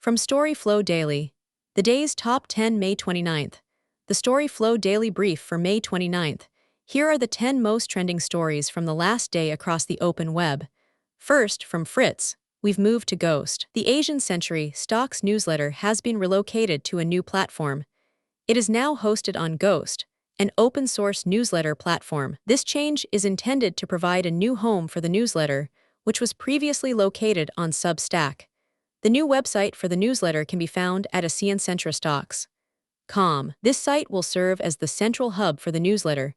From storyflo Daily, the day's top 10 May 29th. The storyflo Daily Brief for May 29th. Here are the 10 most trending stories from the last day across the open web. First, from Fritz, we've moved to Ghost. The Asian Century Stocks newsletter has been relocated to a new platform. It is now hosted on Ghost, an open-source newsletter platform. This change is intended to provide a new home for the newsletter, which was previously located on Substack. The new website for the newsletter can be found at asiancentrastocks.com. This site will serve as the central hub for the newsletter,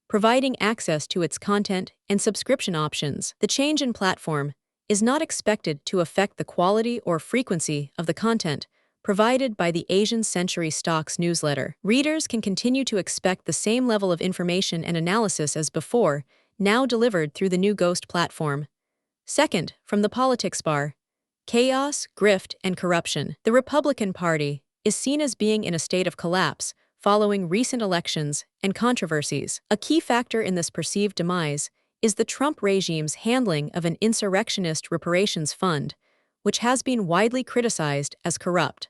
providing access to its content and subscription options. The change in platform is not expected to affect the quality or frequency of the content provided by the Asian Century Stocks newsletter. Readers can continue to expect the same level of information and analysis as before, now delivered through the new Ghost platform. Second, from the Politics Bar. Chaos, grift, and corruption. The Republican Party is seen as being in a state of collapse following recent elections and controversies. A key factor in this perceived demise is the Trump regime's handling of an insurrectionist reparations fund, which has been widely criticized as corrupt.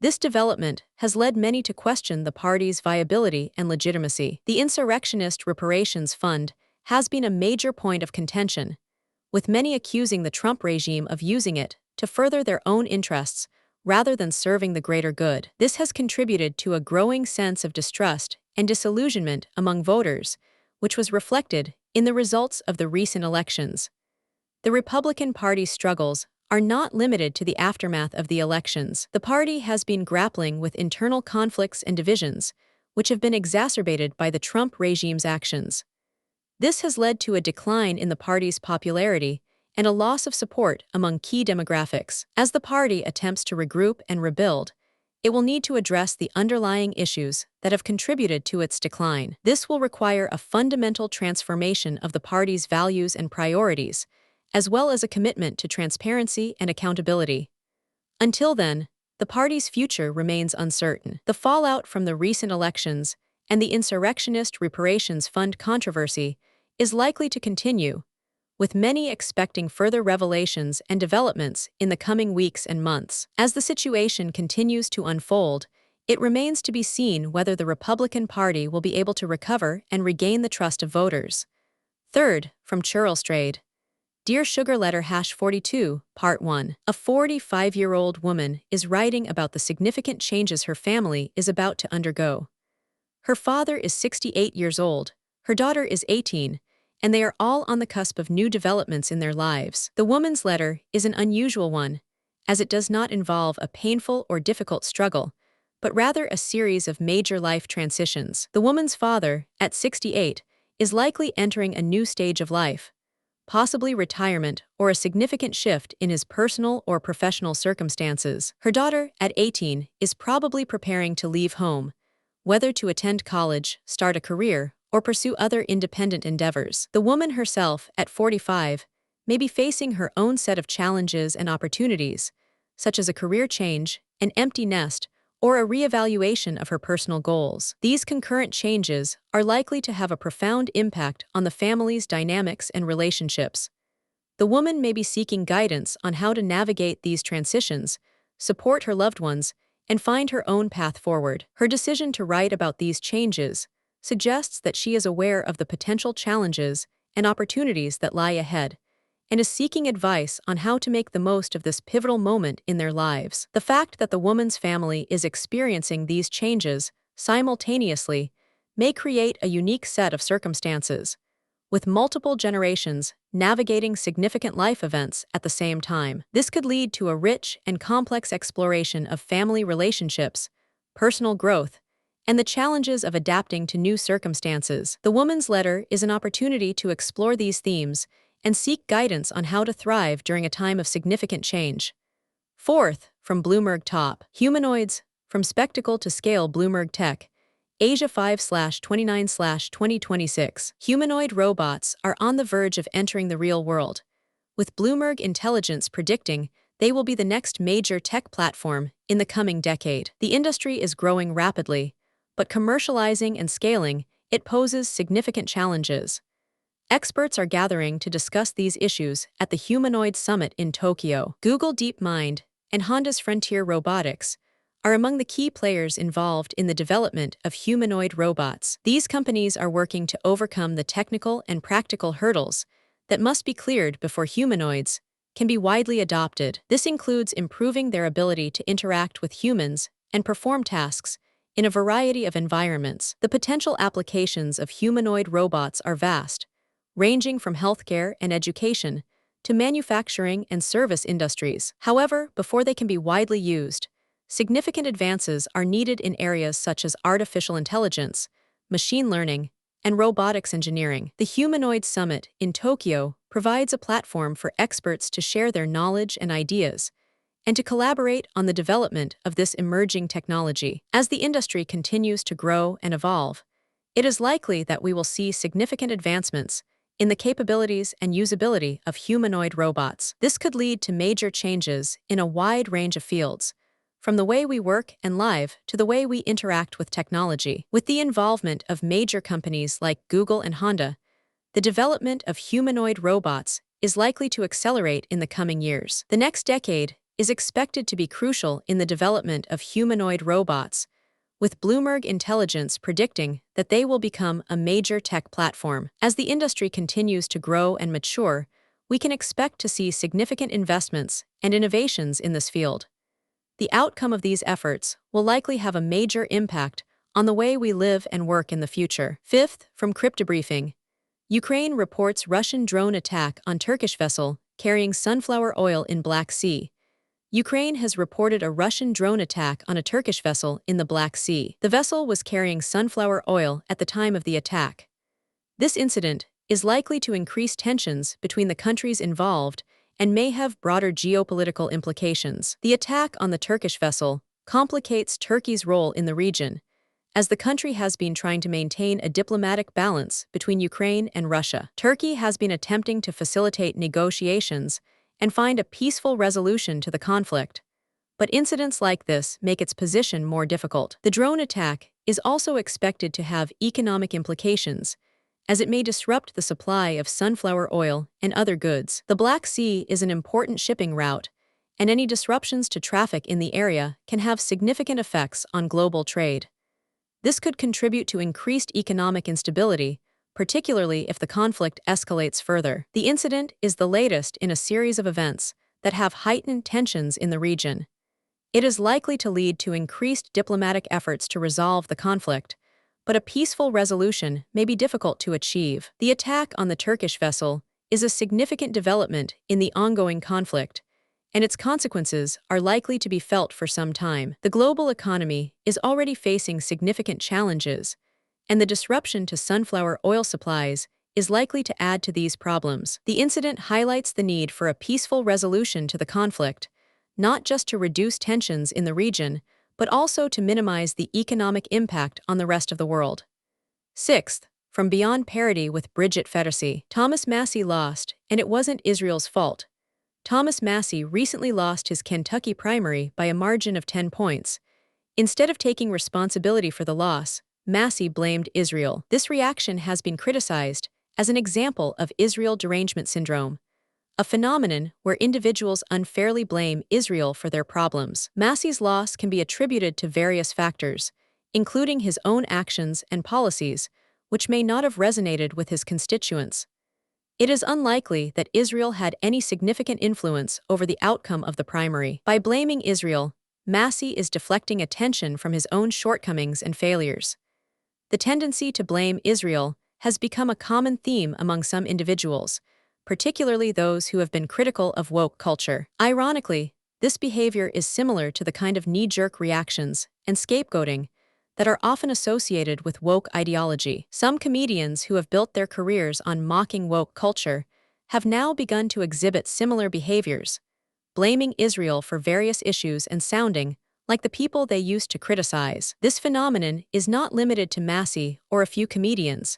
This development has led many to question the party's viability and legitimacy. The insurrectionist reparations fund has been a major point of contention, with many accusing the Trump regime of using it to further their own interests rather than serving the greater good. This has contributed to a growing sense of distrust and disillusionment among voters, which was reflected in the results of the recent elections. The Republican Party's struggles are not limited to the aftermath of the elections. The party has been grappling with internal conflicts and divisions, which have been exacerbated by the Trump regime's actions. This has led to a decline in the party's popularity and a loss of support among key demographics. As the party attempts to regroup and rebuild, it will need to address the underlying issues that have contributed to its decline. This will require a fundamental transformation of the party's values and priorities, as well as a commitment to transparency and accountability. Until then, the party's future remains uncertain. The fallout from the recent elections and the insurrectionist reparations fund controversy is likely to continue, with many expecting further revelations and developments in the coming weeks and months. As the situation continues to unfold, it remains to be seen whether the Republican Party will be able to recover and regain the trust of voters. Third, from Churlstrade. Dear Sugar Letter #42, Part 1. A 45-year-old woman is writing about the significant changes her family is about to undergo. Her father is 68 years old, her daughter is 18, and they are all on the cusp of new developments in their lives. The woman's letter is an unusual one, as it does not involve a painful or difficult struggle, but rather a series of major life transitions. The woman's father, at 68, is likely entering a new stage of life, possibly retirement or a significant shift in his personal or professional circumstances. Her daughter, at 18, is probably preparing to leave home, whether to attend college, start a career, or pursue other independent endeavors. The woman herself, at 45, may be facing her own set of challenges and opportunities, such as a career change, an empty nest, or a reevaluation of her personal goals. These concurrent changes are likely to have a profound impact on the family's dynamics and relationships. The woman may be seeking guidance on how to navigate these transitions, support her loved ones, and find her own path forward. Her decision to write about these changes suggests that she is aware of the potential challenges and opportunities that lie ahead, and is seeking advice on how to make the most of this pivotal moment in their lives. The fact that the woman's family is experiencing these changes simultaneously may create a unique set of circumstances, with multiple generations navigating significant life events at the same time. This could lead to a rich and complex exploration of family relationships, personal growth, and the challenges of adapting to new circumstances. The woman's letter is an opportunity to explore these themes and seek guidance on how to thrive during a time of significant change. Fourth, from Bloomberg Top. Humanoids, from spectacle to scale. Bloomberg Tech, Asia 5/29/2026. Humanoid robots are on the verge of entering the real world, with Bloomberg Intelligence predicting they will be the next major tech platform in the coming decade. The industry is growing rapidly, but commercializing and scaling it poses significant challenges. Experts are gathering to discuss these issues at the Humanoid Summit in Tokyo. Google DeepMind and Honda's Frontier Robotics are among the key players involved in the development of humanoid robots. These companies are working to overcome the technical and practical hurdles that must be cleared before humanoids can be widely adopted. This includes improving their ability to interact with humans and perform tasks in a variety of environments. The potential applications of humanoid robots are vast, ranging from healthcare and education to manufacturing and service industries. However, before they can be widely used, significant advances are needed in areas such as artificial intelligence, machine learning, and robotics engineering. The Humanoid Summit in Tokyo provides a platform for experts to share their knowledge and ideas, and to collaborate on the development of this emerging technology. As the industry continues to grow and evolve, it is likely that we will see significant advancements in the capabilities and usability of humanoid robots. This could lead to major changes in a wide range of fields, from the way we work and live to the way we interact with technology. With the involvement of major companies like Google and Honda, the development of humanoid robots is likely to accelerate in the coming years. The next decade is expected to be crucial in the development of humanoid robots, with Bloomberg Intelligence predicting that they will become a major tech platform. As the industry continues to grow and mature, we can expect to see significant investments and innovations in this field. The outcome of these efforts will likely have a major impact on the way we live and work in the future. Fifth, from Cryptobriefing, Ukraine reports Russian drone attack on Turkish vessel carrying sunflower oil in Black Sea. Ukraine has reported a Russian drone attack on a Turkish vessel in the Black Sea. The vessel was carrying sunflower oil at the time of the attack. This incident is likely to increase tensions between the countries involved and may have broader geopolitical implications. The attack on the Turkish vessel complicates Turkey's role in the region, as the country has been trying to maintain a diplomatic balance between Ukraine and Russia. Turkey has been attempting to facilitate negotiations and find a peaceful resolution to the conflict, but incidents like this make its position more difficult. The drone attack is also expected to have economic implications, as it may disrupt the supply of sunflower oil and other goods. The Black Sea is an important shipping route, and any disruptions to traffic in the area can have significant effects on global trade. This could contribute to increased economic instability, particularly if the conflict escalates further. The incident is the latest in a series of events that have heightened tensions in the region. It is likely to lead to increased diplomatic efforts to resolve the conflict, but a peaceful resolution may be difficult to achieve. The attack on the Turkish vessel is a significant development in the ongoing conflict, and its consequences are likely to be felt for some time. The global economy is already facing significant challenges, and the disruption to sunflower oil supplies is likely to add to these problems. The incident highlights the need for a peaceful resolution to the conflict, not just to reduce tensions in the region, but also to minimize the economic impact on the rest of the world. Sixth, from Beyond Parody with Bridget Fedesi, Thomas Massie lost, and it wasn't Israel's fault. Thomas Massie recently lost his Kentucky primary by a margin of 10 points. Instead of taking responsibility for the loss, Massie blamed Israel. This reaction has been criticized as an example of Israel derangement syndrome, a phenomenon where individuals unfairly blame Israel for their problems. Massie's loss can be attributed to various factors, including his own actions and policies, which may not have resonated with his constituents. It is unlikely that Israel had any significant influence over the outcome of the primary. By blaming Israel, Massie is deflecting attention from his own shortcomings and failures. The tendency to blame Israel has become a common theme among some individuals, particularly those who have been critical of woke culture. Ironically, this behavior is similar to the kind of knee-jerk reactions and scapegoating that are often associated with woke ideology. Some comedians who have built their careers on mocking woke culture have now begun to exhibit similar behaviors, blaming Israel for various issues and sounding like the people they used to criticize. This phenomenon is not limited to Massie or a few comedians.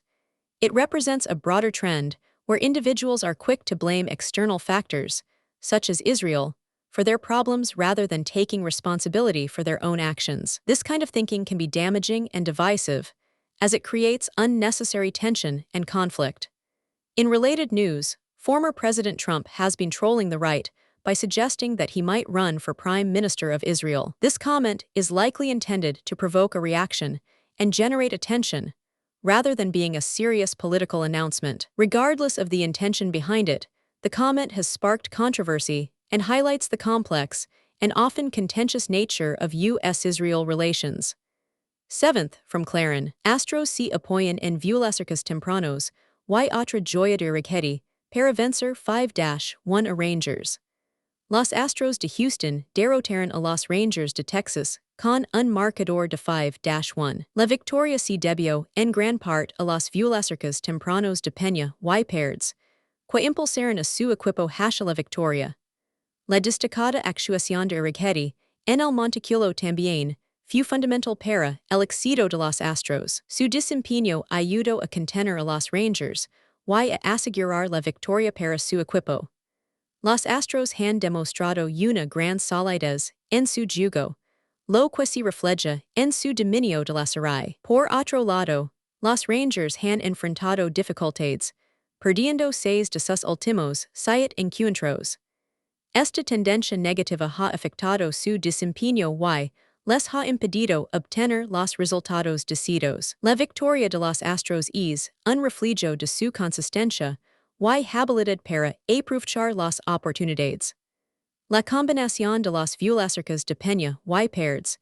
It represents a broader trend where individuals are quick to blame external factors, such as Israel, for their problems rather than taking responsibility for their own actions. This kind of thinking can be damaging and divisive, as it creates unnecessary tension and conflict. In related news, former President Trump has been trolling the right by suggesting that he might run for Prime Minister of Israel. This comment is likely intended to provoke a reaction and generate attention, rather than being a serious political announcement. Regardless of the intention behind it, the comment has sparked controversy and highlights the complex and often contentious nature of U.S.-Israel relations. 7th, from Clarin. Astros se apoyan en violacercas tempranos, y otra joya de relocated, para vencer 5-1 a Rangers. Los Astros de Houston derrotaron a los Rangers de Texas con un marcador de 5-1. La victoria se debió en gran parte a los violacercas tempranos de Peña y Paredes, que impulsaron a su equipo hacia la victoria. La destacada actuación de relocated en el Monteculo también fue fundamental para el éxito de los Astros. Su desempeño ayudó a contener a los Rangers y a asegurar la victoria para su equipo. Los Astros han demostrado una gran solidez en su juego, lo que se refleja en su dominio de la serie. Por otro lado, los Rangers han enfrentado dificultades, perdiendo 6 de sus últimos 7 encuentros. Esta tendencia negativa ha afectado su desempeño y les ha impedido obtener los resultados deseados. La victoria de los Astros es un reflejo de su consistencia y habilidad para aprovechar las oportunidades. La combinación de las violacercas de Peña y Paredes,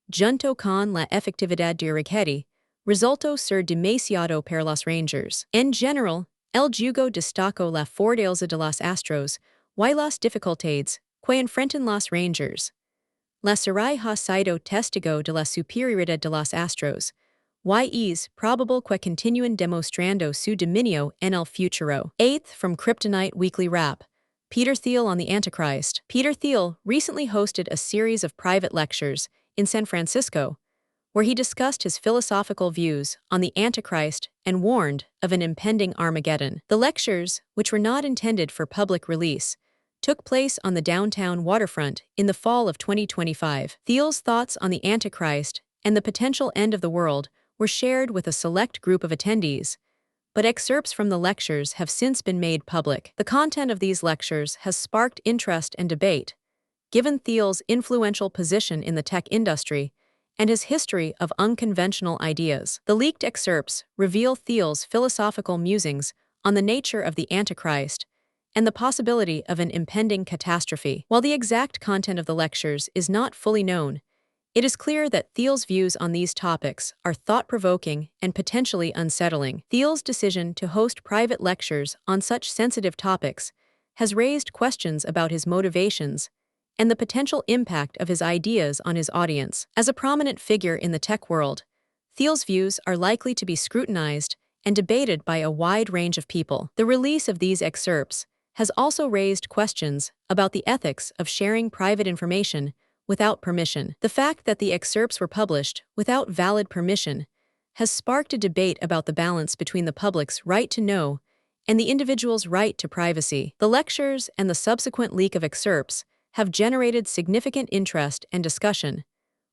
junto con la efectividad de relocated, resultó ser demasiado para los Rangers. En general, el juego destacó la fortaleza de los Astros y las dificultades que enfrentan los Rangers. La serie ha sido testigo de la superioridad de los Astros, y es probable que continúen demostrando su dominio en el futuro. 8th, from Kryptonite Weekly Wrap. Peter Thiel on the Antichrist. Peter Thiel recently hosted a series of private lectures in San Francisco, where he discussed his philosophical views on the Antichrist and warned of an impending Armageddon. The lectures, which were not intended for public release, took place on the downtown waterfront in the fall of 2025. Thiel's thoughts on the Antichrist and the potential end of the world were shared with a select group of attendees, but excerpts from the lectures have since been made public. The content of these lectures has sparked interest and debate, given Thiel's influential position in the tech industry and his history of unconventional ideas. The leaked excerpts reveal Thiel's philosophical musings on the nature of the Antichrist and the possibility of an impending catastrophe. While the exact content of the lectures is not fully known, it is clear that Thiel's views on these topics are thought-provoking and potentially unsettling. Thiel's decision to host private lectures on such sensitive topics has raised questions about his motivations and the potential impact of his ideas on his audience. As a prominent figure in the tech world, Thiel's views are likely to be scrutinized and debated by a wide range of people. The release of these excerpts has also raised questions about the ethics of sharing private information without permission. The fact that the excerpts were published without valid permission has sparked a debate about the balance between the public's right to know and the individual's right to privacy. The lectures and the subsequent leak of excerpts have generated significant interest and discussion,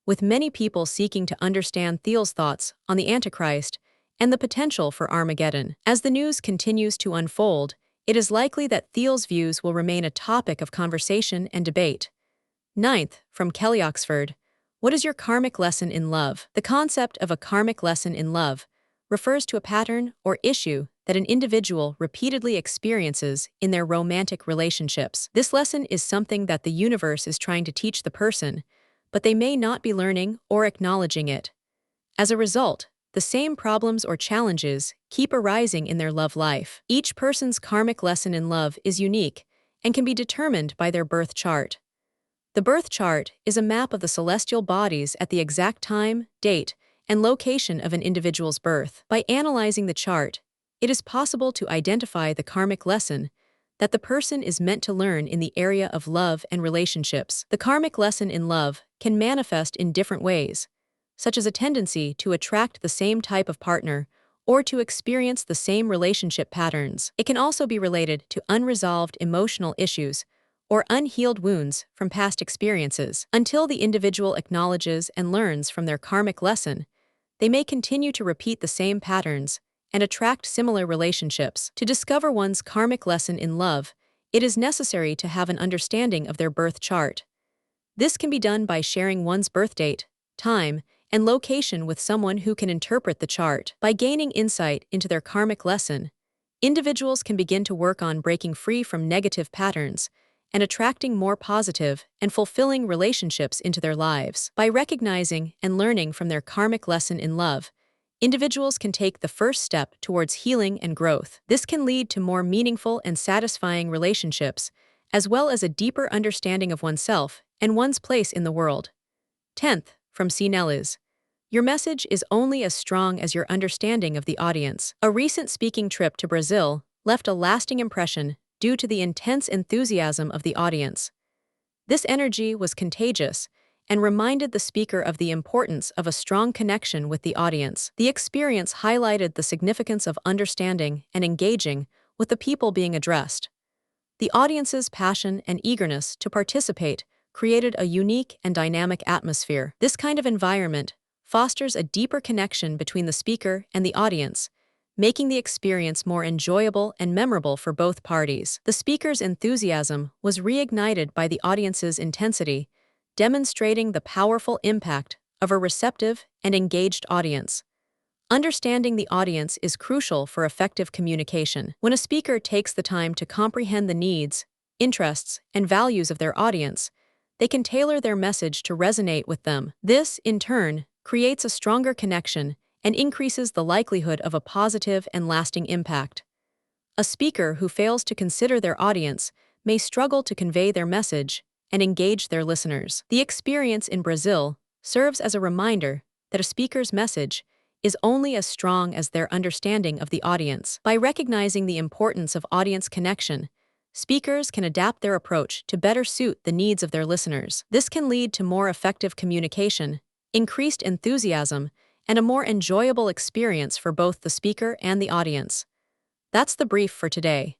with many people seeking to understand Thiel's thoughts on the Antichrist and the potential for Armageddon. As the news continues to unfold, it is likely that Thiel's views will remain a topic of conversation and debate. 9th, from Kelly Oxford. What is your karmic lesson in love? The concept of a karmic lesson in love refers to a pattern or issue that an individual repeatedly experiences in their romantic relationships. This lesson is something that the universe is trying to teach the person, but they may not be learning or acknowledging it. As a result, the same problems or challenges keep arising in their love life. Each person's karmic lesson in love is unique and can be determined by their birth chart. The birth chart is a map of the celestial bodies at the exact time, date, and location of an individual's birth. By analyzing the chart, it is possible to identify the karmic lesson that the person is meant to learn in the area of love and relationships. The karmic lesson in love can manifest in different ways, such as a tendency to attract the same type of partner or to experience the same relationship patterns. It can also be related to unresolved emotional issues or unhealed wounds from past experiences. Until the individual acknowledges and learns from their karmic lesson, they may continue to repeat the same patterns and attract similar relationships. To discover one's karmic lesson in love, it is necessary to have an understanding of their birth chart. This can be done by sharing one's birth date, time, and location with someone who can interpret the chart. By gaining insight into their karmic lesson, individuals can begin to work on breaking free from negative patterns and attracting more positive and fulfilling relationships into their lives. By recognizing and learning from their karmic lesson in love, individuals can take the first step towards healing and growth. This can lead to more meaningful and satisfying relationships, as well as a deeper understanding of oneself and one's place in the world. 10th, from CNL is, your message is only as strong as your understanding of the audience. A recent speaking trip to Brazil left a lasting impression due to the intense enthusiasm of the audience. This energy was contagious and reminded the speaker of the importance of a strong connection with the audience. The experience highlighted the significance of understanding and engaging with the people being addressed. The audience's passion and eagerness to participate created a unique and dynamic atmosphere. This kind of environment fosters a deeper connection between the speaker and the audience, making the experience more enjoyable and memorable for both parties. The speaker's enthusiasm was reignited by the audience's intensity, demonstrating the powerful impact of a receptive and engaged audience. Understanding the audience is crucial for effective communication. When a speaker takes the time to comprehend the needs, interests, and values of their audience, they can tailor their message to resonate with them. This, in turn, creates a stronger connection and increases the likelihood of a positive and lasting impact. A speaker who fails to consider their audience may struggle to convey their message and engage their listeners. The experience in Brazil serves as a reminder that a speaker's message is only as strong as their understanding of the audience. By recognizing the importance of audience connection, speakers can adapt their approach to better suit the needs of their listeners. This can lead to more effective communication, increased enthusiasm, and a more enjoyable experience for both the speaker and the audience. That's the brief for today.